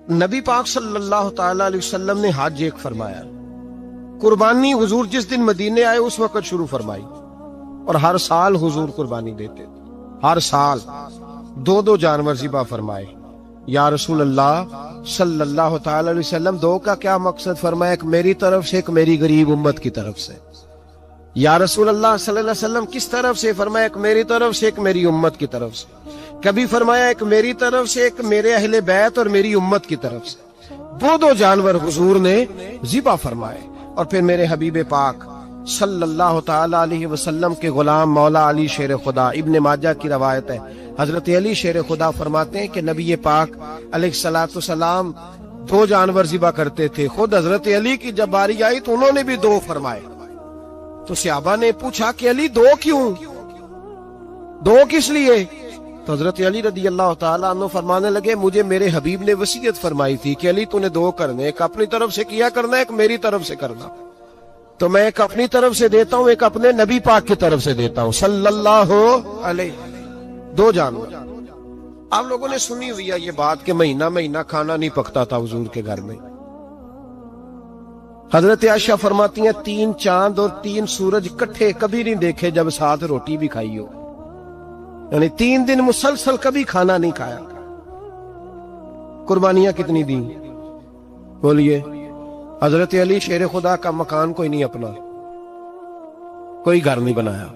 نبی پاک صلی اللہ تعالی علیہ وسلم نے حج ایک فرمایا، قربانی حضور جس دن مدینے آئے اس وقت شروع فرمائی، اور ہر سال حضور قربانی دیتے تھے، ہر سال دو جانور ذبح فرمائے۔ یا رسول اللہ صلی اللہ تعالی علیہ وسلم دو کا کیا مقصد فرمایا؟ ایک میری طرف سے، ایک میری غریب امت کی طرف سے۔ یا رسول اللہ صلی اللہ علیہ وسلم کس طرف سے فرمایا؟ ایک میری طرف سے، ایک میری امت کی طرف سے۔ کبھی فرمایا ایک میری طرف سے، ایک میرے اہل بیت اور میری امت کی طرف سے۔ دو جانور حضور نے ذبح فرمائے، اور پھر میرے حبیب پاک صلی اللہ تعالی علیہ وسلم کے غلام مولا علی شیر خدا، ابن ماجہ کی روایت ہے، حضرت علی شیر خدا فرماتے ہیں کہ نبی پاک علیہ الصلوۃ والسلام دو جانور ذبح کرتے تھے۔ خود حضرت علی کی جب باری آئی تو انہوں نے بھی دو فرمائے۔ تو صحابہ نے پوچھا کہ علی دو کیوں؟ دو کس لیے؟ تو حضرت علی رضی اللہ تعالیٰ عنہ فرمانے لگے مجھے میرے حبیب نے وصیت فرمائی تھی کہ علی تو نے دو کرنے، ایک اپنی طرف سے کیا کرنا، ایک میری طرف سے کرنا۔ تو میں ایک اپنی طرف سے دیتا ہوں، ایک اپنے نبی پاک کی طرف سے دیتا ہوں صلی اللہ علیہ۔ دو جانور۔ آپ لوگوں نے سنی ہوئی ہے یہ بات کہ مہینہ کھانا نہیں پکتا تھا حضور کے گھر میں۔ حضرت عائشہ فرماتی ہیں 3 چاند اور 3 سورج کٹھے کبھی نہیں دیکھے جب ساتھ روٹی بھی کھائی ہو، یعنی 3 دن مسلسل کبھی کھانا نہیں کھایا۔ قربانیاں کتنی دیں؟ بولیے۔ حضرت علی شیر خدا کا مکان کوئی نہیں اپنا، کوئی گھر نہیں بنایا۔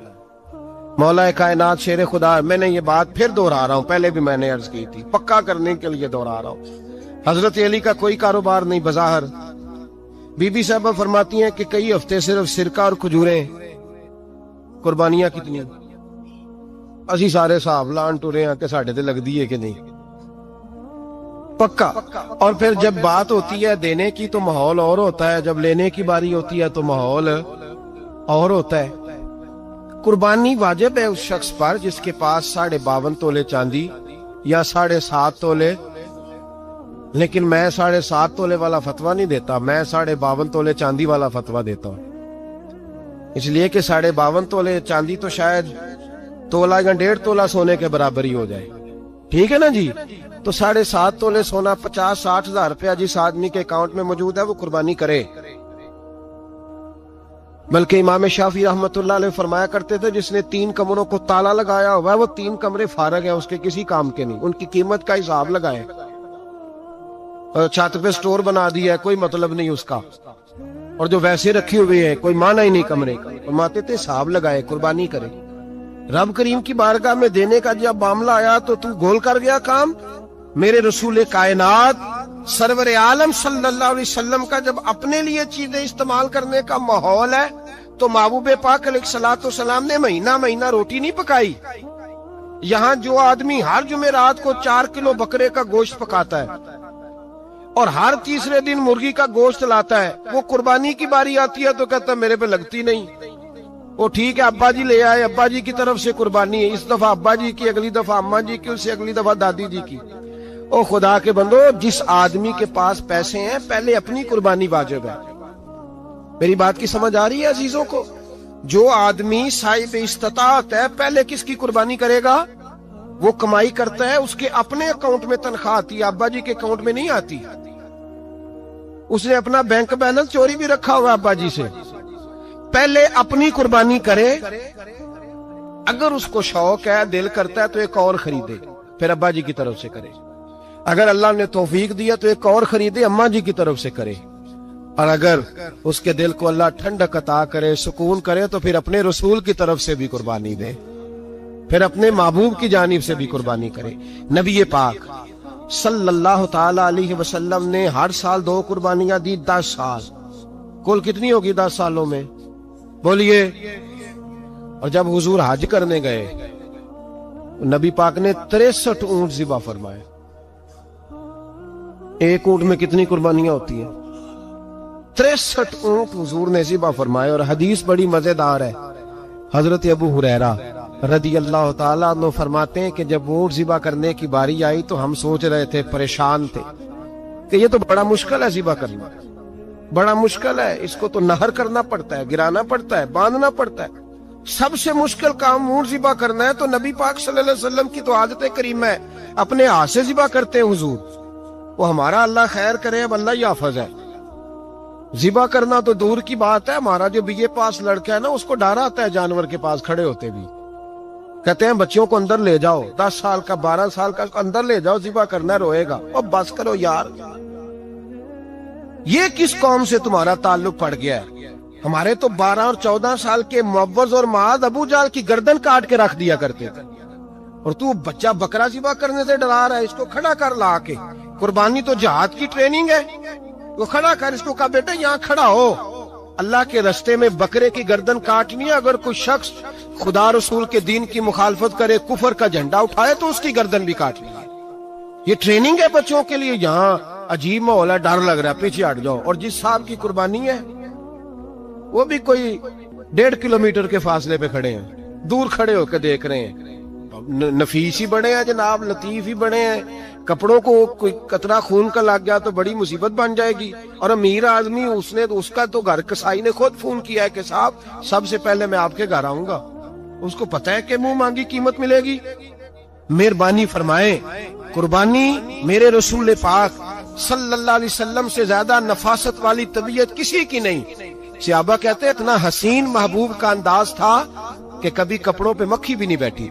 مولا کائنات شیر خدا، میں نے یہ بات پھر دہرا رہا ہوں، پہلے بھی میں نے عرض کی تھی، پکا کرنے کے لیے دہرا رہا ہوں۔ حضرت علی کا کوئی کاروبار نہیں بظاہر۔ بی بی صاحبہ فرماتی ہیں کہ کئی ہفتے صرف سرکہ اور کھجوریں۔ قربانیاں کتنی؟ اسی سارے صاحب لان ٹورے ہیں کہ ساڑھے تے لگ دیئے کہ نہیں، پکا۔ اور پھر جب بات ہوتی ہے دینے کی تو ماحول اور ہوتا ہے، جب لینے کی باری ہوتی ہے تو ماحول اور ہوتا ہے۔ قربانی واجب ہے اس شخص پر جس کے پاس 52.5 تولے چاندی یا 7.5 تولے، لیکن میں 7.5 تولے والا فتویٰ نہیں دیتا، میں 52.5 تولے چاندی والا فتویٰ دیتا ہوں، اس لیے کہ 52.5 تولے چاندی تو شاید تولہ یا 1.5 تولہ سونے کے برابر ہی ہو جائے، ٹھیک ہے نا جی؟ تو 7.5 تولے سونا 50-60 ہزار روپیہ جس آدمی کے اکاؤنٹ میں موجود ہے وہ قربانی کرے۔ بلکہ امام شافعی رحمۃ اللہ علیہ فرمایا کرتے تھے جس نے 3 کمروں کو تالا لگایا ہوا ہے وہ 3 کمرے فارغ ہیں، اس کے کسی کام کے نہیں، ان کی قیمت کا حساب لگائے۔ چھت پہ سٹور بنا دیا ہے، کوئی مطلب نہیں اس کا، اور جو ویسے رکھی ہوئے ہیں کوئی معنی ہی نہیں کمرے کا، فرماتے تھے حساب لگائے، قربانی کرے۔ رب کریم کی بارگاہ میں دینے کا جب معاملہ آیا تو تو گول کر گیا کام۔ میرے رسول کائنات سرور عالم صلی اللہ علیہ وسلم کا جب اپنے لیے چیزیں استعمال کرنے کا ماحول ہے تو محبوب پاک علیہ الصلوۃ والسلام نے مہینہ روٹی نہیں پکائی۔ یہاں جو آدمی ہر جمعرات کو 4 کلو بکرے کا گوشت پکاتا ہے اور ہر تیسرے دن مرغی کا گوشت لاتا ہے، وہ قربانی کی باری آتی ہے تو کہتا ہے میرے پہ لگتی نہیں۔ وہ ٹھیک ہے ابا جی لے آئے، ابا جی کی طرف سے قربانی ہے، اس دفعہ ابا جی کی، اگلی دفعہ اماں جی کی، اس سے اگلی دفعہ دادی جی کی۔ او خدا کے بندو، جس آدمی کے پاس پیسے ہیں پہلے اپنی قربانی واجب ہے۔ میری بات کی سمجھ آ رہی ہے عزیزوں کو؟ جو آدمی صاحب استطاعت ہے پہلے کس کی قربانی کرے گا؟ وہ کمائی کرتا ہے، اس کے اپنے اکاؤنٹ میں تنخواہ آتی ہے، ابا جی کے اکاؤنٹ میں نہیں آتی۔ اس نے اپنا بینک بیلنس چوری بھی رکھا ہوا ابا جی سے۔ پہلے اپنی قربانی کرے، اگر اس کو شوق ہے، دل کرتا ہے تو ایک اور خریدے، پھر ابا جی کی طرف سے کرے۔ اگر اللہ نے توفیق دیا تو ایک اور خریدے، اماں جی کی طرف سے کرے، اور اگر اس کے دل کو اللہ ٹھنڈک عطا کرے، سکون کرے تو پھر اپنے رسول کی طرف سے بھی قربانی دے، پھر اپنے محبوب کی جانب سے بھی قربانی کرے۔ نبی پاک صلی اللہ تعالی علیہ وسلم نے ہر سال 2 قربانیاں دی، 10 سال۔ کل کتنی ہوگی 10 سالوں میں؟ بولیے۔ اور جب حضور حج کرنے گئے نبی پاک نے 63 اونٹ ذبح فرمائے۔ ایک اونٹ میں کتنی قربانیاں ہوتی ہیں؟ 63 اونٹ حضور نے ذبح فرمائے۔ اور حدیث بڑی مزیدار ہے، حضرت ابو ہریرہ رضی اللہ تعالیٰ عنہ فرماتے ہیں کہ جب اونٹ ذبح کرنے کی باری آئی تو ہم سوچ رہے تھے، پریشان تھے کہ یہ تو بڑا مشکل ہے ذبح کرنا، بڑا مشکل ہے، اس کو تو نہر کرنا پڑتا ہے، گرانا پڑتا ہے، باندھنا پڑتا ہے، سب سے مشکل کام اونٹ ذبح کرنا ہے۔ تو نبی پاک صلی اللہ علیہ وسلم کی تو عادت کریم ہے، اپنے ہاتھ سے ذبح کرتے ہیں حضور۔ وہ ہمارا اللہ خیر کرے، اب اللہ ہی حافظ ہے. ذبح کرنا تو دور کی بات ہے، ہمارا جو BA پاس لڑکا ہے نا، اس کو ڈر آتا ہے جانور کے پاس کھڑے ہوتے بھی. کہتے ہیں بچوں کو اندر لے جاؤ، 10 سال کا 12 سال کا اندر لے جاؤ، ذبح کرنا روئے گا. اور بس کرو یار، یہ کس قوم سے تمہارا تعلق پڑ گیا ہے؟ ہمارے تو 12 اور 14 سال کے معوذ اور معاذ ابو جہل کی گردن کاٹ کے رکھ دیا کرتے تھے، اور تو بچہ بکرا ذبح کرنے سے ڈرا رہا ہے. اس کو کھڑا کر لا کے. قربانی تو جہاد کی ٹریننگ ہے. وہ کھڑا کر، اس کو کہا بیٹا یہاں کھڑا ہو، اللہ کے رستے میں بکرے کی گردن کاٹنی ہے. اگر کوئی شخص خدا رسول کے دین کی مخالفت کرے، کفر کا جھنڈا اٹھائے، تو اس کی گردن بھی کاٹنی ہے. یہ ٹریننگ ہے بچوں کے لیے. یہاں عجیب ماحول ہے، ڈر لگ رہا ہے، پیچھے ہٹ جاؤ. اور جس صاحب کی قربانی ہے وہ بھی کوئی 1.5 کلومیٹر کے فاصلے پہ کھڑے ہیں، دور کھڑے ہو کے دیکھ رہے ہیں. نفیس ہی بڑے ہیں جناب، لطیف ہی بڑے ہیں. کپڑوں کو کوئی قطرہ خون کا لگ گیا تو بڑی مصیبت بن جائے گی. اور امیر آدمی اس کا تو گھر کسائی نے خود فون کیا ہے کہ صاحب سب سے پہلے میں آپ کے گھر آؤں گا. اس کو پتہ ہے کہ منہ مانگی قیمت ملے گی. مہربانی فرمائیں، قربانی میرے رسول پاک صلی اللہ علیہ وسلم سے زیادہ نفاست والی طبیعت کسی کی نہیں. صحابہ کہتے ہیں اتنا حسین محبوب کا انداز تھا کہ کبھی کپڑوں پہ مکھی بھی نہیں بیٹھی.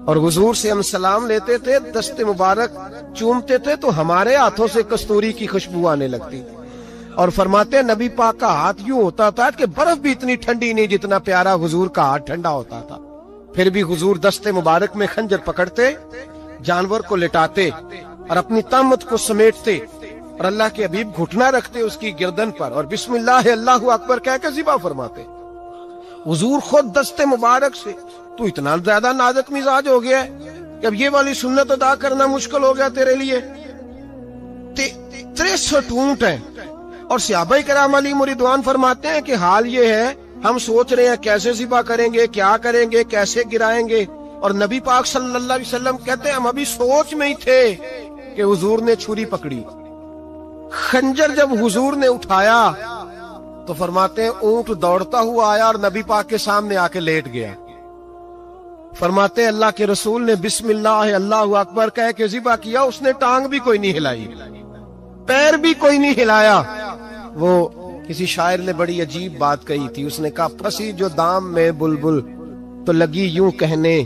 اور حضور سے ہم سلام لیتے تھے، دست مبارک چومتے تھے تو ہمارے ہاتھوں سے کستوری کی خوشبو آنے لگتی. اور فرماتے ہیں نبی پاک کا ہاتھ یوں ہوتا تھا کہ برف بھی اتنی ٹھنڈی نہیں جتنا پیارا حضور کا ہاتھ ٹھنڈا ہوتا تھا. پھر بھی حضور دست مبارک میں خنجر پکڑتے، جانور کو لٹاتے اور اپنی طامت کو سمیٹتے، اور اللہ کے حبیب گھٹنا رکھتے اس کی گردن پر، اور بسم اللہ اللہ اکبر کہہ کے ذبح فرماتے. حضور خود دست مبارک سے. تو اتنا زیادہ نازک مزاج ہو گیا ہے کہ اب یہ والی سنت ادا کرنا مشکل ہو گیا تیرے لیے. 63 اونٹ ہیں. اور صحابہ کرام علیہم رضوان فرماتے ہیں کہ حال یہ ہے، ہم سوچ رہے ہیں کیسے ذبح کریں گے، کیا کریں گے، کیسے گرائیں گے. اور نبی پاک صلی اللہ علیہ وسلم کہتے ہیں ہم ابھی سوچ میں ہی تھے کہ حضور نے چھری پکڑی. خنجر جب حضور نے اٹھایا تو فرماتے ہیں اونٹ دوڑتا ہوا آیا اور نبی پاک کے سامنے آ کے لیٹ گیا. فرماتے ہیں اللہ کے رسول نے بسم اللہ اللہ اکبر کہہ کے ذبح کیا. اس نے ٹانگ بھی کوئی نہیں ہلائی، پیر بھی کوئی نہیں ہلایا. وہ کسی شاعر نے بڑی عجیب بات کہی تھی. اس نے کہا پھنسی جو دام میں بلبل تو لگی یوں کہنے،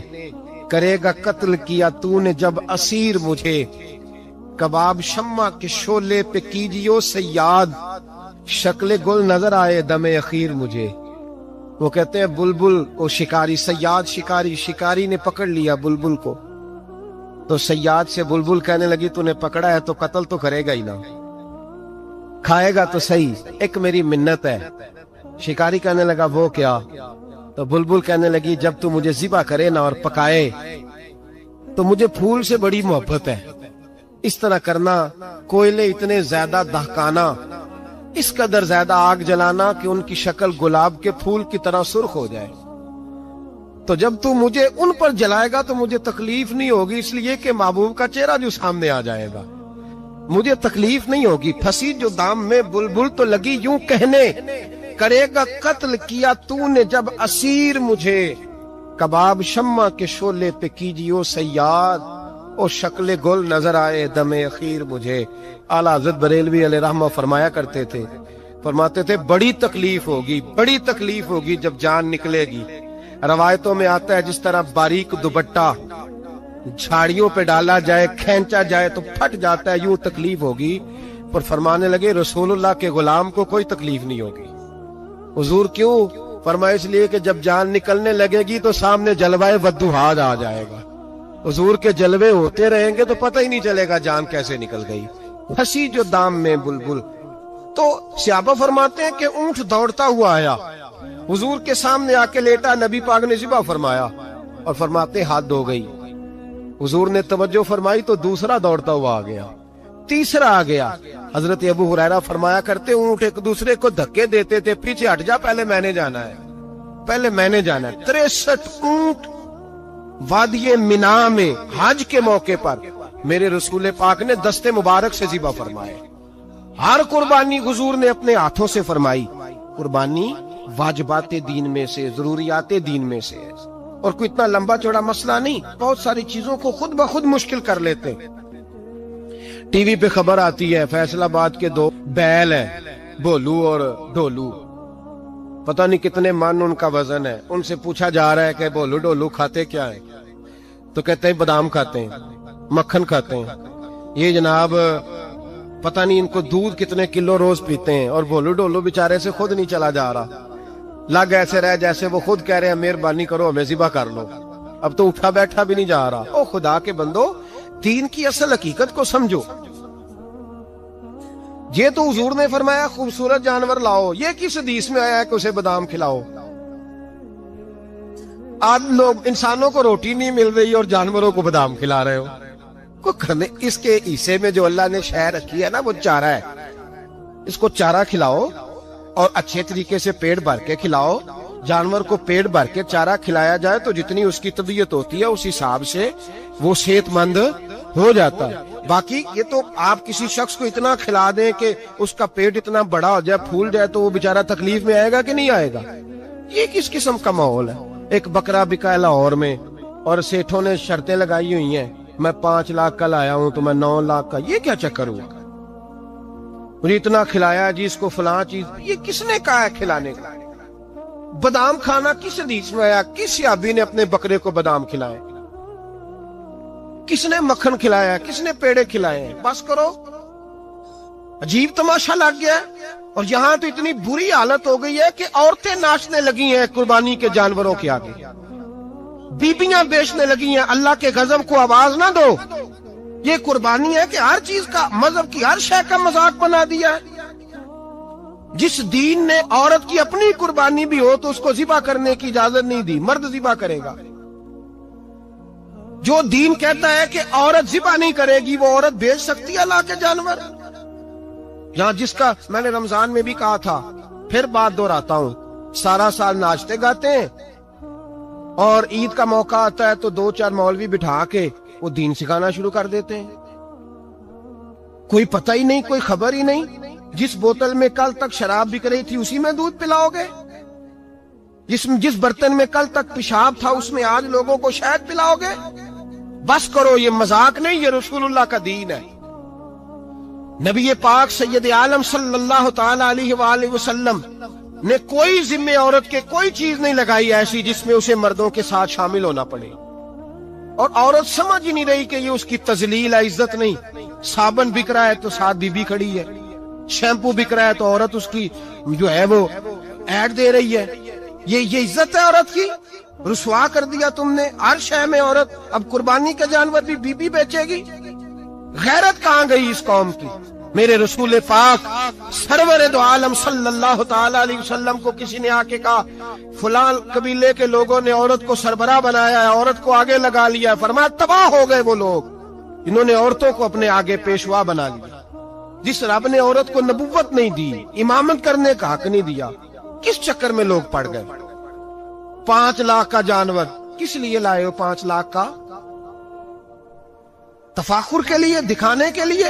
کرے گا قتل کیا تو نے جب اسیر مجھے، کباب شمع کے شولے پہ کیجیو سیاد، شکل گل نظر آئے دم اخیر مجھے. وہ کہتے ہیں بلبل کو شکاری، سیاد شکاری نے پکڑ لیا بلبل کو، تو سیاد سے بلبل کہنے لگی تو نے پکڑا ہے تو قتل تو کرے گا ہی نا، کھائے گا تو صحیح، ایک میری منت ہے. شکاری کہنے لگا وہ کیا؟ تو بلبل کہنے لگی جب تو مجھے ذبح کرے نا اور پکائے تو مجھے پھول سے بڑی محبت ہے. اس طرح کرنا، کوئلے اتنے زیادہ دہکانا، اس قدر زیادہ آگ جلانا کہ ان کی شکل گلاب کے پھول کی طرح سرخ ہو جائے. تو جب تو مجھے ان پر جلائے گا تو مجھے تکلیف نہیں ہوگی، اس لیے کہ محبوب کا چہرہ جو سامنے آ جائے گا مجھے تکلیف نہیں ہوگی. پھنسی جو دام میں بلبل تو لگی یوں کہنے، کرے گا قتل کیا تو نے جب اسیر مجھے، کباب شمع کے شولے پہ کیجیو سیاد، او شکل گل نظر آئے دم اخیر مجھے. اعلیٰ حضرت بریلوی علیہ رحمہ فرمایا کرتے تھے، فرماتے تھے بڑی تکلیف ہوگی جب جان نکلے گی. روایتوں میں آتا ہے جس طرح باریک دوپٹہ جھاڑیوں پہ ڈالا جائے، کھینچا جائے تو پھٹ جاتا ہے، یوں تکلیف ہوگی. پر فرمانے لگے رسول اللہ کے غلام کو کوئی تکلیف نہیں ہوگی. حضور کیوں؟ فرمایا اس لیے کہ جب جان نکلنے لگے گی تو سامنے جلوہ ودوحاد آ جائے گا. حضور کے جلوے ہوتے رہیں گے تو پتہ ہی نہیں چلے گا جان کیسے نکل گئی. پھنسی جو دام میں بلبل. تو صحابہ فرماتے ہیں کہ اونٹ دوڑتا ہوا آیا، حضور کے سامنے آ کے لیٹا، نبی پاک نے ذبح فرمایا اور فرماتے ہاتھ دھو گئی. حضور نے توجہ فرمائی تو دوسرا دوڑتا ہوا آ گیا، تیسرا آ گیا. حضرت ابو ہریرہ فرمایا کرتے اونٹ ایک دوسرے کو دھکے دیتے تھے، پیچھے ہٹ جا، پہلے میں نے جانا ہے. 63 اونٹ وادی منا میں حج کے موقع پر میرے رسول پاک نے دست مبارک سے ذبح فرمائے. ہر قربانی حضور نے اپنے ہاتھوں سے فرمائی. قربانی واجبات دین میں سے، ضروریات دین میں سے ہے، اور کوئی اتنا لمبا چوڑا مسئلہ نہیں. بہت ساری چیزوں کو خود بخود مشکل کر لیتے. ٹی وی پہ خبر آتی ہے فیصل آباد کے 2 بیل ہیں، بھولو اور ڈھولو، پتہ نہیں کتنے من ان کا وزن ہے. ان سے پوچھا جا رہا ہے کہ بھولو ڈھولو کھاتے کیا ہیں؟ تو کہتے ہیں بادام کھاتے ہیں، مکھن کھاتے ہیں. یہ جناب پتہ نہیں ان کو دودھ کتنے کلو روز پیتے ہیں، اور بھولو ڈھولو بیچارے سے خود نہیں چلا جا رہا، لگ ایسے رہ جیسے وہ خود کہہ رہے ہیں مہربانی کرو ہمیں ذبح کر لو، اب تو اٹھا بیٹھا بھی نہیں جا رہا. او خدا کے بندو، دین کی اصل حقیقت کو سمجھو. یہ تو حضور نے فرمایا خوبصورت جانور لاؤ، یہ کس حدیث میں آیا ہے کہ اسے بادام کھلاؤ؟ آج لوگ انسانوں کو روٹی نہیں مل رہی اور جانوروں کو بادام کھلا رہے ہو. اس کے حصے میں جو اللہ نے شے رکھی ہے نا وہ چارہ ہے، اس کو چارہ کھلاؤ اور اچھے طریقے سے پیٹ بھر کے کھلاؤ. جانور کو پیٹ بھر کے چارہ کھلایا جائے تو جتنی اس کی طبیعت ہوتی ہے اس حساب سے وہ صحت مند ہو جاتا ہے. باقی یہ تو آپ کسی شخص کو اتنا کھلا دیں کہ اس کا پیٹ اتنا بڑا ہو جائے، پھول جائے، تو وہ بیچارہ تکلیف میں آئے گا کہ نہیں آئے گا؟ یہ کس قسم کا ماحول ہے؟ ایک بکرا بکا ہے لاہور میں اور سیٹھوں نے شرطیں لگائی ہوئی ہیں، میں 5 لاکھ کا لایا ہوں تو میں 9 لاکھ کا. یہ کیا چکر ہوا؟ مجھے اتنا کھلایا جی اس کو فلاں چیز. یہ کس نے کہا ہے کھلانے کا؟ بادام کھانا کس حدیث میں آیا؟ کس صحابی نے اپنے بکرے کو بادام کھلائے؟ کس نے مکھن کھلایا؟ کس نے پیڑے کھلائے ہیں؟ بس کرو، عجیب تماشا لگ گیا. اور یہاں تو اتنی بری حالت ہو گئی ہے کہ عورتیں ناچنے لگی ہیں قربانی کے جانوروں کے آگے، بیبیاں بیچنے لگی ہیں. اللہ کے غضب کو آواز نہ دو. یہ قربانی ہے کہ ہر چیز کا، مذہب کی ہر شے کا مذاق بنا دیا ہے. جس دین نے عورت کی اپنی قربانی بھی ہو تو اس کو ذبح کرنے کی اجازت نہیں دی، مرد ذبح کرے گا. جو دین کہتا ہے کہ عورت ذبح نہیں کرے گی، وہ عورت بیچ سکتی ہے اللہ کے جانور؟ یہاں جس کا میں نے رمضان میں بھی کہا تھا، پھر بات دہراتا ہوں، سارا سال ناچتے گاتے ہیں اور عید کا موقع آتا ہے تو 2-4 مولوی بٹھا کے وہ دین سکھانا شروع کر دیتے ہیں. کوئی پتہ ہی نہیں، کوئی خبر ہی نہیں. جس بوتل میں کل تک شراب بک رہی تھی اسی میں دودھ پلاؤ گے؟ جس برتن میں کل تک پیشاب تھا اس میں آج لوگوں کو شہد پلاؤ گے؟ بس کرو، یہ مذاق نہیں، یہ رسول اللہ کا دین ہے. نبی پاک سید عالم صلی اللہ تعالی علیہ وآلہ وسلم نے کوئی ذمہ عورت کے کوئی چیز نہیں لگائی ایسی جس میں اسے مردوں کے ساتھ شامل ہونا پڑے. اور عورت سمجھ ہی نہیں رہی کہ یہ اس کی تذلیل ہے، عزت نہیں. صابن بک رہا ہے تو ساتھ بی بی کھڑی ہے، شیمپو بک رہا ہے تو عورت اس کی جو ہے وہ ایڈ دے رہی ہے. یہ عزت ہے عورت کی؟ رسوا کر دیا تم نے ہر شے میں عورت. اب قربانی کا جانور بھی بی بی بیچے گی؟ غیرت کہاں گئی اس قوم کی؟ میرے رسول پاک سرور دو عالم صلی اللہ تعالی علیہ وسلم کو کسی نے آ کے کہا فلاں قبیلے کے لوگوں نے عورت کو سربراہ بنایا ہے، عورت کو آگے لگا لیا ہے. فرمایا تباہ ہو گئے وہ لوگ انہوں نے عورتوں کو اپنے آگے پیشوا بنا لیا. جس رب نے عورت کو نبوت نہیں دی، امامت کرنے کا حق نہیں دیا، کس چکر میں لوگ پڑ گئے؟ 5 لاکھ کا جانور کس لیے لائے ہو؟ 5 لاکھ کا تفاخر کے لیے، دکھانے کے لیے؟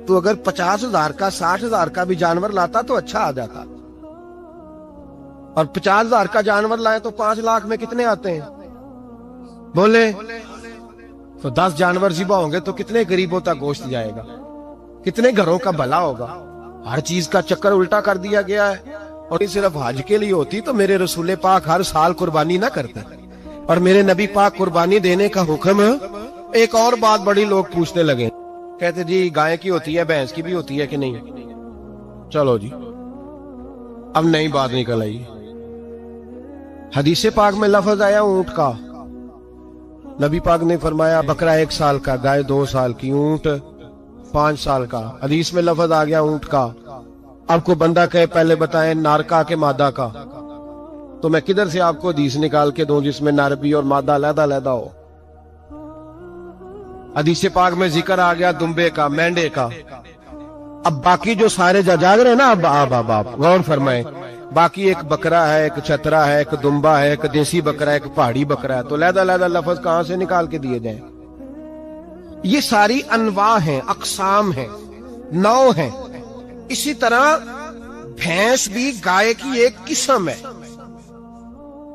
تو اگر 50,000 کا 60,000 کا بھی جانور لاتا تو اچھا آ جاتا. اور 50,000 کا جانور لائے تو 5 لاکھ میں کتنے آتے ہیں؟ بولے تو 10 جانور ذبح ہوں گے تو کتنے غریبوں تک گوشت جائے گا؟ کتنے گھروں کا بھلا ہوگا؟ ہر چیز کا چکر الٹا کر دیا گیا ہے. اور یہ صرف حج کے لیے ہوتی تو میرے رسول پاک ہر سال قربانی نہ کرتے. اور میرے نبی پاک قربانی دینے کا حکم. ایک اور بات بڑی لوگ پوچھنے لگے، کہتے جی گائے کی ہوتی ہے، بھینس کی بھی ہوتی ہے کہ نہیں؟ چلو جی اب نئی بات نکل آئی. حدیث پاک میں لفظ آیا اونٹ کا. نبی پاک نے فرمایا بکرا 1 سال کا، گائے 2 سال کی، اونٹ 5 سال کا. حدیث میں لفظ آ گیا اونٹ کا. آپ کو بندہ کہے پہلے بتائیں نارکا کے مادہ کا، تو میں کدھر سے آپ کو حدیث نکال کے دوں جس میں نر بھی اور مادہ علیحدہ علیحدہ ہو؟ حدیث پاک میں ذکر آ گیا دمبے کا، مینڈے کا. اب باقی جو سارے جاگ رہے ہیں نا، اب غور فرمائیں، باقی ایک بکرا ہے، ایک چترا ہے، ایک دمبا ہے، ایک دیسی بکرا ہے، ایک پہاڑی بکرا ہے، تو علیحدہ علیحدہ لفظ کہاں سے نکال کے دیے جائیں؟ یہ ساری انواع ہیں، اقسام ہیں، نوع ہیں. اسی طرح بھینس بھی گائے کی ایک قسم ہے.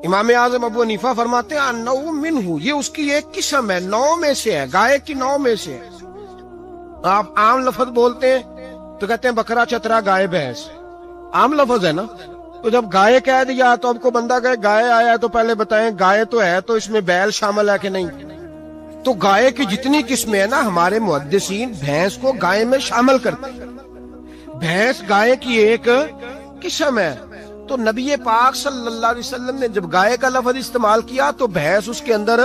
امام اعظم ابو حنیفہ فرماتے ہیں النوع منہ، یہ اس کی ایک قسم ہے، نوع میں سے ہے، گائے کی نوع میں سے ہے. آپ عام لفظ بولتے ہیں تو کہتے ہیں بکرا چترا گائے بھینس، عام لفظ ہے نا. تو جب گائے کہہ دیا تو اب کو بندہ کہے گائے آیا تو پہلے بتائیں گائے تو ہے تو اس میں بیل شامل ہے کہ نہیں. تو گائے کی جتنی قسمیں ہیں نا ہمارے محدثین بھینس کو گائے میں شامل کرتے ہیں. بھینس گائے کی ایک قسم ہے. تو نبی پاک صلی اللہ علیہ وسلم نے جب گائے کا لفظ استعمال کیا تو بھینس اس کے اندر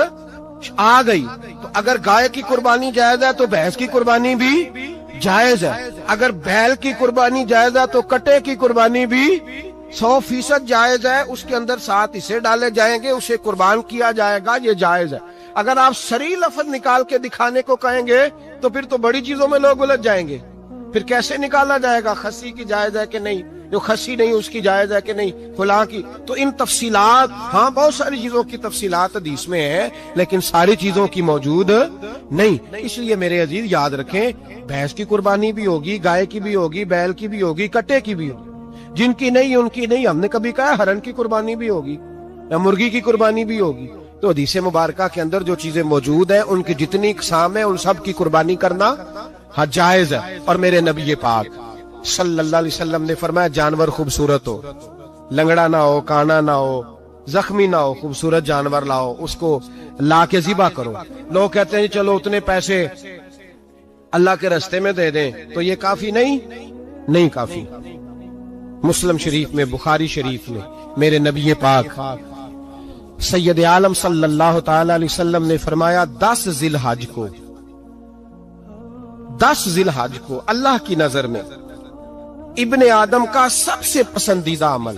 آ گئی. تو اگر گائے کی قربانی جائز ہے تو بھینس کی قربانی بھی جائز ہے. اگر بیل کی قربانی جائز ہے تو کٹے کی قربانی بھی 100% جائز ہے. اس کے اندر 7 حصے ڈالے جائیں گے، اسے قربان کیا جائے گا، یہ جائز ہے. اگر آپ صریح لفظ نکال کے دکھانے کو کہیں گے تو پھر تو بڑی چیزوں میں لوگ الجھ جائیں گے. پھر کیسے نکالا جائے گا خسی کی جائز ہے کہ نہیں، جو خسی نہیں اس کی جائز ہے کہ نہیں، فلاں کی. تو ان تفصیلات، ہاں بہت ساری چیزوں کی تفصیلات حدیث میں ہیں لیکن ساری چیزوں کی موجود نہیں. اس لیے میرے عزیز یاد رکھیں، بھینس کی قربانی بھی ہوگی، گائے کی بھی ہوگی، بیل کی بھی ہوگی، کٹے کی بھی ہوگی. جن کی نہیں ان کی نہیں. ہم نے کبھی کہا ہرن کی قربانی بھی ہوگی یا مرغی کی قربانی بھی ہوگی. تو حدیث مبارکہ کے اندر جو چیزیں موجود ہیں ان کی جتنی اقسام ہیں ان سب کی قربانی کرنا ہاں جائز ہے. اور میرے نبی پاک صلی اللہ علیہ وسلم نے فرمایا جانور خوبصورت ہو، لنگڑا نہ ہو، کانا نہ ہو، زخمی نہ ہو، خوبصورت جانور لاؤ، اس کو لا کے ذبح کرو. لوگ کہتے ہیں چلو اتنے پیسے اللہ کے راستے میں دے دیں تو یہ کافی نہیں کافی. مسلم شریف میں، بخاری شریف میں میرے نبی پاک سید عالم صلی اللہ تعالی علیہ وسلم نے فرمایا 10 ذی الحج کو اللہ کی نظر میں ابن آدم کا سب سے پسندیدہ عمل.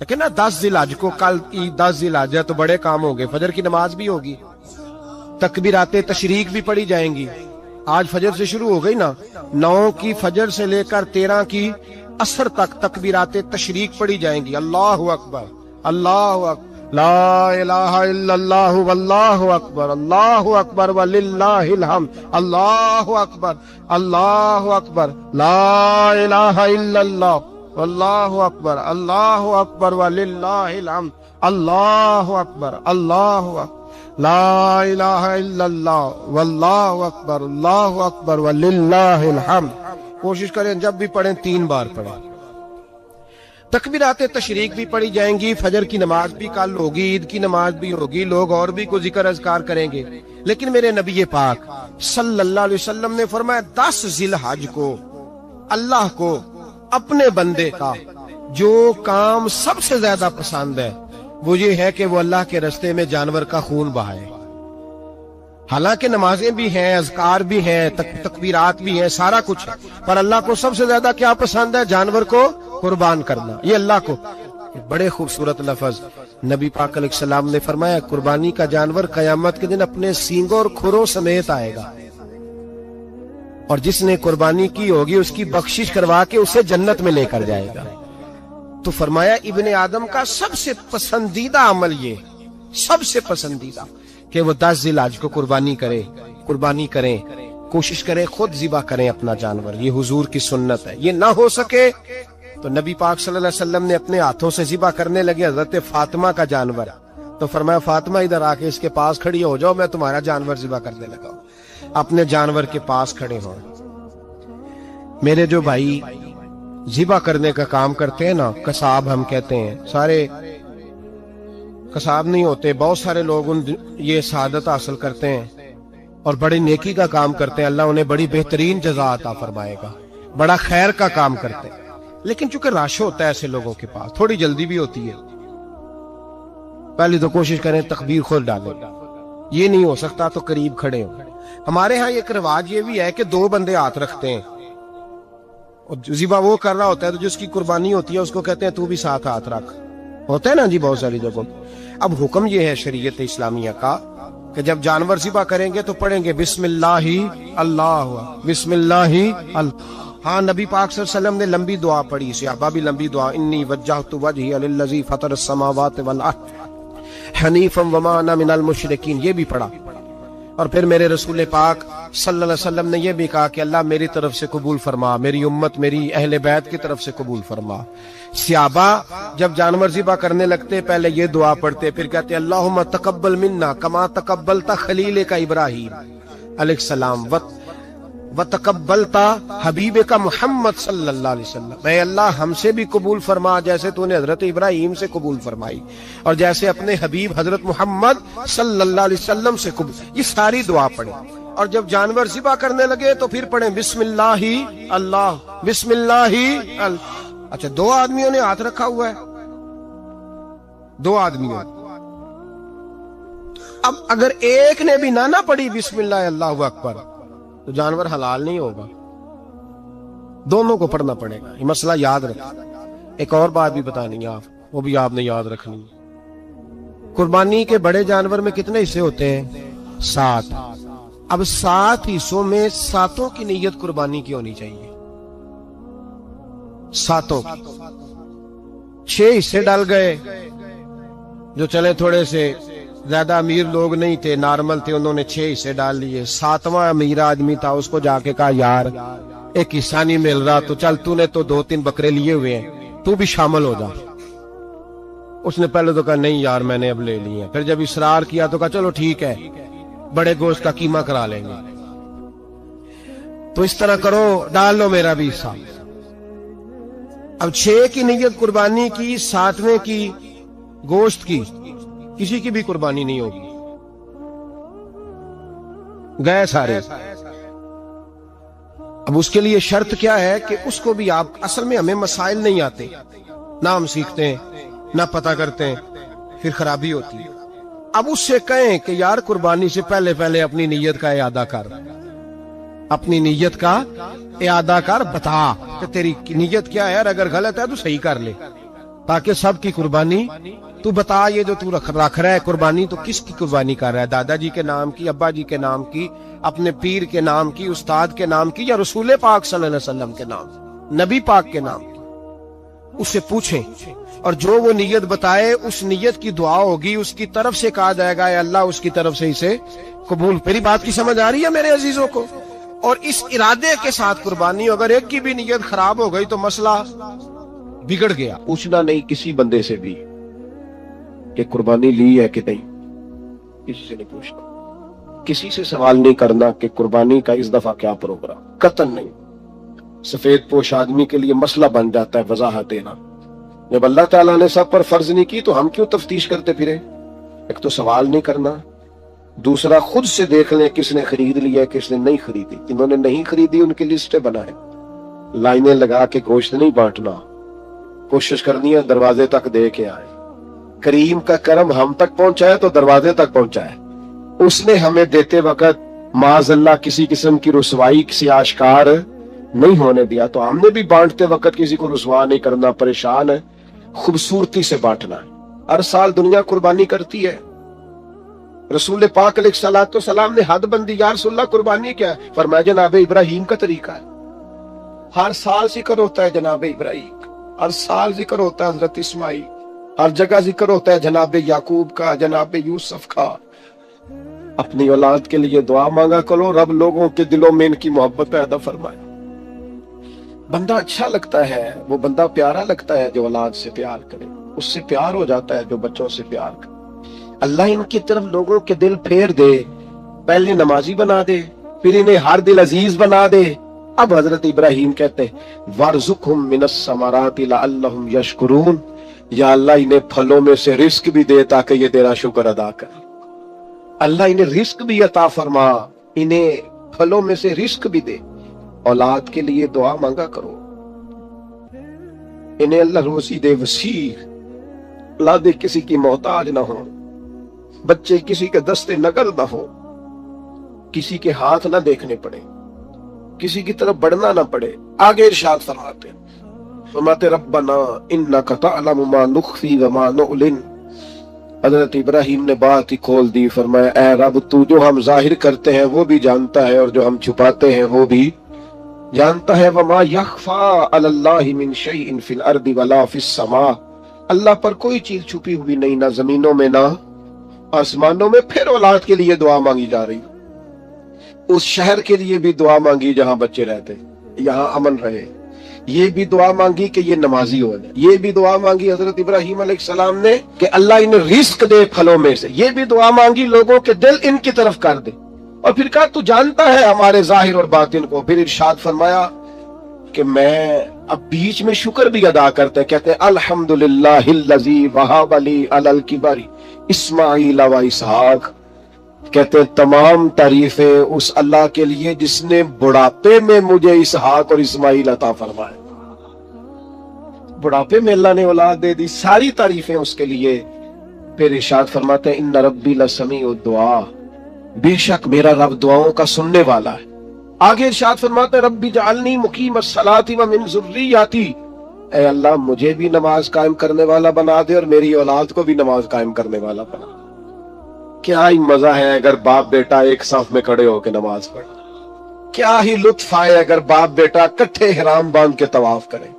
لیکن نا 10 ذی الحج کو، کل کی 10 ذی الحج ہے تو بڑے کام ہوں گے. فجر کی نماز بھی ہوگی، تکبیرات تشریق بھی پڑھی جائیں گی. آج فجر سے شروع ہو گئی نا، 9 کی فجر سے لے کر 13 کی عصر تک تکبیرات تشریق پڑھی جائیں گی. اللہ اکبر، اللہ اکبر، لا الہ الا اللہ واللہ اکبر، اللہ اکبر وللہ الحمد، اللہ اکبر، اللہ اکبر، لا الہ الا اللہ واللہ اکبر، اللہ اکبر وللہ الحمد، اللہ اکبر، اللہ اکبر، لا الہ الا اللہ واللہ اکبر، اللہ اکبر وللہ الحمد. کوشش کریں جب بھی پڑھیں 3 بار پڑھیں. تکبیرات تشریق بھی پڑھی جائیں گی. فجر کی نماز بھی کل ہوگی، عید کی نماز بھی ہوگی، لوگ اور بھی کوئی ذکر اذکار کریں گے. لیکن میرے نبی پاک صلی اللہ علیہ وسلم نے فرمایا 10 ذی الحج کو اللہ کو اپنے بندے کا جو کام سب سے زیادہ پسند ہے وہ یہ ہے کہ وہ اللہ کے راستے میں جانور کا خون بہائے. حالانکہ نمازیں بھی ہیں، اذکار بھی ہیں، تکبیرات بھی ہیں، سارا کچھ ہے، پر اللہ کو سب سے زیادہ کیا پسند ہے؟ جانور کو قربان کرنا. یہ اللہ کو بڑے خوبصورت لفظ نبی پاک علیہ السلام نے فرمایا قربانی کا جانور قیامت کے دن اپنے سینگوں اور کھروں سمیت آئے گا، اور جس نے قربانی کی ہوگی اس کی بخشش کروا کے اسے جنت میں لے کر جائے گا. تو فرمایا ابن آدم کا سب سے پسندیدہ عمل یہ، سب سے پسندیدہ، کہ وہ 10 ذی الحج کو قربانی کریں، کوشش کریں خود ذبح کریں اپنا جانور. یہ حضور کی سنت ہے. یہ نہ ہو سکے تو نبی پاک صلی اللہ علیہ وسلم نے اپنے ہاتھوں سے ذبح کرنے لگے حضرت فاطمہ کا جانور. تو فرمایا فاطمہ ادھر آ کے اس کے پاس کھڑی ہو جاؤ، میں تمہارا جانور ذبح کرنے لگا ہوں. اپنے جانور کے پاس کھڑے ہوں. میرے جو بھائی ذبح کرنے کا کام کرتے ہیں نا، قصاب ہم کہتے ہیں، سارے قصاب نہیں ہوتے، بہت سارے لوگ یہ سعادت حاصل کرتے ہیں اور بڑی نیکی کا کام کرتے ہیں. اللہ انہیں بڑی بہترین جزا عطا فرمائے گا، بڑا خیر کا کام کرتے ہیں. لیکن چونکہ رش ہوتا ہے ایسے لوگوں کے پاس، تھوڑی جلدی بھی ہوتی ہے. پہلی تو کوشش کریں تکبیر خود ڈالیں، یہ نہیں ہو سکتا تو قریب کھڑے ہوں. ہمارے ہاں ایک رواج یہ بھی ہے کہ 2 بندے ہاتھ رکھتے ہیں، اور ذبح وہ کر رہا ہوتا ہے تو جس کی قربانی ہوتی ہے اس کو کہتے ہیں تو بھی ساتھ ہاتھ رکھ. ہوتا ہے نا جی بہت ساری جگہوں. اب حکم یہ ہے شریعت اسلامیہ کا کہ جب جانور ذبح کریں گے تو پڑھیں گے بسم اللہ اللہ، بسم اللہ اللہ. ہاں نبی پاک صلی اللہ علیہ وسلم نے لمبی دعا پڑھی، صحابہ بھی لمبی دعا، انی وجہت وجہی للذی فطر السماوات والارض حنیفا وما انا من المشرکین، یہ بھی پڑھا. اور پھر میرے رسول پاک صلی اللہ علیہ وسلم نے یہ بھی کہا کہ اللہ میری طرف سے قبول فرما، میری امت، میری اہل بیت کی طرف سے قبول فرما. صحابہ جب جانور ذبح کرنے لگتے پہلے یہ دعا پڑھتے، پھر کہتے اللہم تقبل منا کما تقبلت خلیلک ابراہیم علیہ السلام وَتَقَبَّلْتَ حبیب کا محمد صلی اللہ علیہ وسلم، اے اللہ ہم سے بھی قبول فرما جیسے تو نے حضرت ابراہیم سے قبول فرمائی، اور جیسے اپنے حبیب حضرت محمد صلی اللہ علیہ وسلم سے قبول۔ یہ ساری دعا پڑھیں، اور جب جانور ذبح کرنے لگے تو پھر پڑھیں بسم اللہ اللہ، بسم اللہ اللہ۔ اچھا، دو آدمیوں نے ہاتھ رکھا ہوا ہے، دو آدمیوں، اب اگر ایک نے بھی نہ پڑھی بسم اللہ اللہ اکبر تو جانور حلال نہیں ہوگا، دونوں کو پڑھنا پڑے گا۔ یہ مسئلہ یاد رکھیں۔ ایک اور بات بھی بتانی ہے آپ، وہ بھی آپ نے یاد رکھنی ہے۔ قربانی کے بڑے جانور میں کتنے حصے ہوتے ہیں؟ 7۔ اب 7 حصوں میں 7 کی نیت قربانی کی ہونی چاہیے، 7 6 حصے ڈال گئے، جو چلے تھوڑے سے زیادہ امیر لوگ نہیں تھے، نارمل تھے، انہوں نے 6 حصے ڈال لیے۔ 7واں امیر آدمی تھا، اس کو جا کے کہا یار ایک حصہ نہیں مل رہا، تو چل تو نے تو 2-3 بکرے لیے ہوئے ہیں، تو بھی شامل ہو جا۔ اس نے پہلے تو کہا نہیں یار میں نے اب لے لی ہیں، پھر جب اصرار کیا تو کہا چلو ٹھیک ہے بڑے گوشت کا قیمہ کرا لیں گے۔ تو اس طرح کرو، ڈال لو میرا بھی حصہ۔ اب 6 کی نیت قربانی کی، 7ویں کی گوشت کی، کسی کی بھی قربانی نہیں ہوگی، گئے سارے۔ اب اس کے لیے شرط کیا ہے کہ اس کو بھی آپ، اصل میں ہمیں مسائل نہیں آتے، نہ ہم سیکھتے ہیں نہ پتہ کرتے ہیں، پھر خرابی ہوتی ہے۔ اب اس سے کہیں کہ یار قربانی سے پہلے اپنی نیت کا اعادہ کر، اپنی نیت کا اعادہ کر، بتا کہ تیری نیت کیا ہے، اور اگر غلط ہے تو صحیح کر لے، تاکہ سب کی قربانی تو بتا۔ یہ جو تو رکھ رہا ہے قربانی، تو کس کی قربانی کر رہا ہے؟ دادا جی کے نام کی، ابا جی کے نام کی، اپنے پیر کے نام کی، استاد کے نام کی، یا رسول پاک صلی اللہ علیہ وسلم کے نام کی، نبی پاک کے نام کی؟ اس سے پوچھیں، اور جو وہ نیت بتائے اس نیت کی دعا ہوگی، اس کی طرف سے کہا جائے گا اے اللہ اس کی طرف سے اسے قبول۔ میری بات کی سمجھ آ رہی ہے میرے عزیزوں کو؟ اور اس ارادے کے ساتھ قربانی، اگر ایک کی بھی نیت خراب ہو گئی تو مسئلہ بگڑ گیا۔ پوچھنا نہیں کسی بندے سے بھی کہ قربانی لی ہے کہ نہیں، کسی سے نہیں پوچھنا، کسی سے سوال نہیں کرنا کہ قربانی کا اس دفعہ کیا پروگرام، قطعاً نہیں۔ سفید پوش آدمی کے لیے مسئلہ بن جاتا ہے وضاحت دینا۔ جب اللہ تعالیٰ نے سب پر فرض نہیں کی تو ہم کیوں تفتیش کرتے پھرے؟ ایک تو سوال نہیں کرنا، دوسرا خود سے دیکھ لیں کس نے خرید لیا ہے کس نے نہیں خریدی۔ جنہوں نے نہیں خریدی ان کی لسٹیں بنائیں، لائنیں لگا کے گوشت نہیں بانٹنا، کوشش کرنی ہے دروازے تک دے کے آئے۔ کریم کا کرم ہم تک پہنچائے تو دروازے تک پہنچائے۔ اس نے ہمیں دیتے وقت معاذ اللہ کسی قسم کی رسوائی کسی آشکار نہیں ہونے دیا، تو ہم نے بھی بانٹتے وقت کسی کو رسوا نہیں کرنا، پریشان ہے، خوبصورتی سے بانٹنا ہے۔ ہر سال دنیا قربانی کرتی ہے، رسول پاک علیہ الصلوۃ والسلام نے حد بندی، یا رسول اللہ قربانی کیا ہے؟ فرمایا جناب ابراہیم کا طریقہ ہے۔ ہر سال ذکر ہوتا ہے جناب ابراہیم کا، ہر سال ذکر ہوتا ہے حضرت اسماعیل، ہر جگہ ذکر ہوتا ہے جناب یعقوب کا، جناب یوسف کا۔ اپنی اولاد کے لیے دعا مانگا کرو، رب لوگوں کے دلوں میں ان کی محبت پیدا فرمائے۔ بندہ اچھا لگتا ہے، وہ بندہ پیارا لگتا ہے جو اولاد سے پیار کرے، اس سے پیار ہو جاتا ہے جو بچوں سے پیار کرے۔ اللہ ان کی طرف لوگوں کے دل پھیر دے، پہلے نمازی بنا دے، پھر انہیں ہر دل عزیز بنا دے۔ اب حضرت ابراہیم کہتے ہیں وَارْزُقْهُم مِّنَ الثَّمَرَاتِ لَعَلَّهُمْ يَشْكُرُونَ، یا اللہ انہیں پھلوں میں سے رزق بھی دے تاکہ یہ تیرا شکر ادا کریں۔ اللہ انہیں رزق بھی عطا فرما، انہیں پھلوں میں سے رزق بھی دے۔ اولاد کے لیے دعا مانگا کرو، انہیں اللہ روزی دے وسیع، اولادیں کسی کی محتاج نہ ہو، بچے کسی کے دستے نقل نہ ہو، کسی کے ہاتھ نہ دیکھنے پڑے، کسی کی طرف بڑھنا نہ پڑے۔ آگے ارشاد فرماتے ربنا انک تعلم ما نخفی وما نعلن۔ حضرت ابراہیم نے بات ہی کھول دی، فرمایا اے رب تو جو ہم ظاہر کرتے ہیں وہ بھی جانتا ہے، اور جو ہم چھپاتے ہیں وہ بھی جانتا ہے۔ وما یخفی علی اللہ من شیء فی الارض ولا فی السماء، اللہ پر کوئی چیز چھپی ہوئی نہیں، نہ زمینوں میں نہ آسمانوں میں۔ پھر اولاد کے لیے دعا مانگی جا رہی، اس شہر کے لیے بھی دعا مانگی جہاں بچے رہتے، یہاں امن رہے، یہ بھی دعا مانگی کہ یہ نمازی ہو جائے، یہ بھی دعا مانگی حضرت ابراہیم علیہ السلام نے کہ اللہ انہیں رزق دے پھلوں میں سے، یہ بھی دعا مانگی لوگوں کے دل ان کی طرف کر دے۔ اور پھر کہا تو جانتا ہے ہمارے ظاہر اور باطن کو. پھر ارشاد فرمایا کہ میں اب بیچ میں شکر بھی ادا کرتے ہیں, کہتے ہیں الحمدللہ الذی وہب لی علی الکبر اسماعیل و اسحاق. کہتے ہیں تمام تعریفیں اس اللہ کے لیے جس نے بڑھاپے میں مجھے اسحاق اور اسماعیل عطا فرمائے. بڑھاپے میں اللہ نے اولاد دے دی, ساری تعریفیں اس کے لیے. پھر ارشاد فرماتے ہیں ان ربی لسمیع الدعاء, بے شک میرا رب دعاؤں کا سننے والا ہے. آگے ارشاد فرماتے ہیں ربی جعلنی مقیم الصلاۃ ومن ذریتی, اے اللہ مجھے بھی نماز قائم کرنے والا بنا دے اور میری اولاد کو بھی نماز قائم کرنے والا بنا دے. کیا ہی مزہ ہے اگر باپ بیٹا ایک صف میں کھڑے ہو کے نماز پڑھیں. کیا ہی لطف آئے اگر باپ بیٹا کٹھے احرام باندھ کے طواف کریں.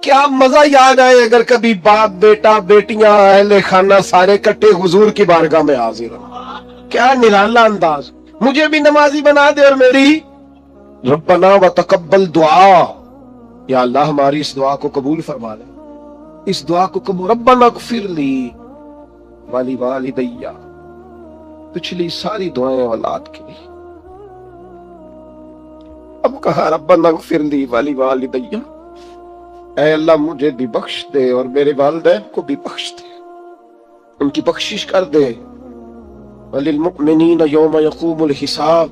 کیا مزہ یاد آئے اگر کبھی باپ بیٹا بیٹیاں اہل خانہ سارے کٹھے حضور کی بارگاہ میں حاضر ہوں. کیا نرالا انداز. مجھے بھی نمازی بنا دے اور میری ربنا وتقبل دعا, یا اللہ ہماری اس دعا کو قبول فرما لے. اس دعا کو قبول. ربنا اغفر لی ولوالدی, پچھلی ساری دعائیں اولاد کے لیے. اب کہا ربنا اغفر لی ولوالدی, اے اللہ مجھے بھی بخش دے اور میرے والدین کو بھی بخش دے, ان کی بخشش کر دے. وللمؤمنین یوم یقوم الحساب,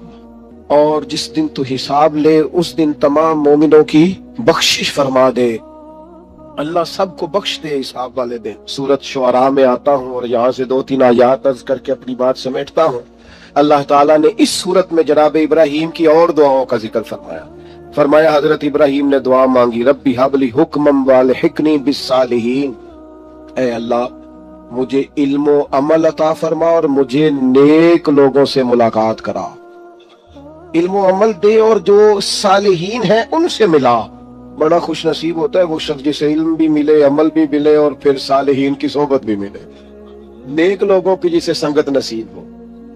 اور جس دن تو حساب لے اس دن تمام مومنوں کی بخشش فرما دے. اللہ سب کو بخش دے حساب والے دن. سورۃ شعراء میں آتا ہوں اور یہاں سے 2-3 آیات عرض کر کے اپنی بات سمیٹتا ہوں. اللہ تعالیٰ نے اس صورت میں جناب ابراہیم کی اور دعاؤں کا ذکر فرمایا. فرمایا حضرت ابراہیم نے دعا مانگی ربی حب لی حکما والحقنی بالصالحین, اے اللہ مجھے علم و عمل عطا فرما اور مجھے نیک لوگوں سے ملاقات کرا. علم و عمل دے اور جو صالحین ہیں ان سے ملا. بڑا خوش نصیب ہوتا ہے وہ شخص جسے علم بھی ملے, عمل بھی ملے اور پھر صالحین کی صحبت بھی ملے. نیک لوگوں کی جسے سنگت نصیب ہو.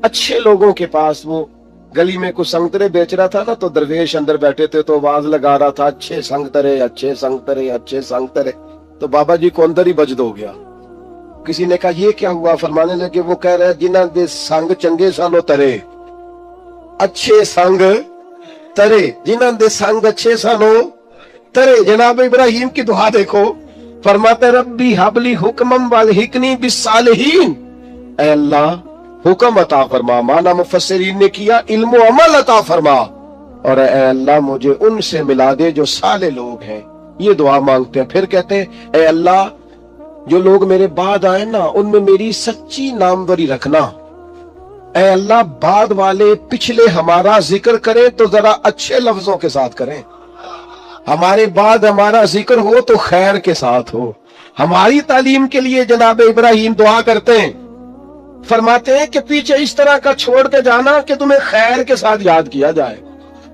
اچھے لوگوں کے پاس, وہ گلی میں کچھ سنگترے بیچ رہا تھا نا, تو درویش اندر بیٹھے تھے تو آواز لگا رہا تھا اچھے سنگترے اچھے سنگترے اچھے سنگترے. تو بابا جی کو اندر ہی بجد ہو گیا. کسی نے کہا یہ کیا ہوا؟ فرمانے لگے وہ کہہ رہے جنہاں دے سنگ چنگے سانو ترے, اچھے سنگ ترے, جنہاں دے سنگ اچھے سانو ترے. جناب ابراہیم کی دعا دیکھو, فرماتے ربی حب لی حکما والحقنی بالصالحین, اے اللہ حکم عطا فرما. مانا مفسرین نے کیا علم و عمل عطا فرما, اور اے اللہ مجھے ان سے ملا دے جو صالح لوگ ہیں. یہ دعا مانگتے ہیں. پھر کہتے ہیں اے اللہ جو لوگ میرے بعد آئے نا ان میں میری سچی ناموری رکھنا. اے اللہ بعد والے پچھلے ہمارا ذکر کریں تو ذرا اچھے لفظوں کے ساتھ کریں. ہمارے بعد ہمارا ذکر ہو تو خیر کے ساتھ ہو. ہماری تعلیم کے لیے جناب ابراہیم دعا کرتے ہیں. فرماتے ہیں کہ پیچھے اس طرح کا چھوڑ کے جانا کہ تمہیں خیر کے ساتھ یاد کیا جائے.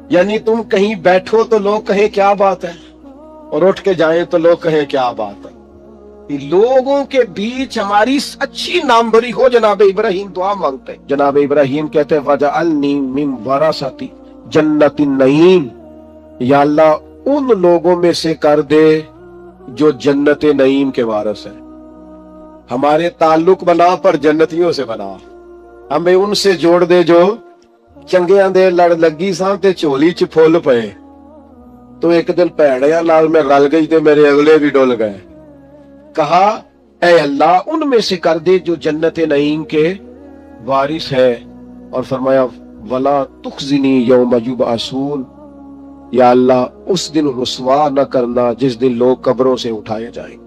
یعنی تم کہیں بیٹھو تو لوگ کہیں کیا بات ہے, اور اٹھ کے جائیں تو لوگ کہیں کیا بات ہے. لوگوں کے بیچ ہماری اچھی ناموری ہو. جناب ابراہیم دعا مانگتے ہیں. جناب ابراہیم کہتے ہیں وَجَعَلْنِي مِنْ وَرَثَةِ جَنَّةِ النَّعِيمِ, یا اللہ ان لوگوں میں سے کر دے جو جنت نعیم کے وارث ہیں. ہمارے تعلق بنا پر جنتیوں سے بنا, ہمیں ان سے جوڑ دے جو چنگیاں دے لڑ لگی سان تے چولی چ پھول پئے, تو ایک دن پیڑیاں نال میں رل گئی تے میرے اگلے بھی ڈول گئے. کہا اے اللہ ان میں سے کر دے جو جنت نعیم کے وارث ہے. اور فرمایا ولا تخزنی یوم یبعثون, یا اللہ اس دن رسوا نہ کرنا جس دن لوگ قبروں سے اٹھائے جائیں.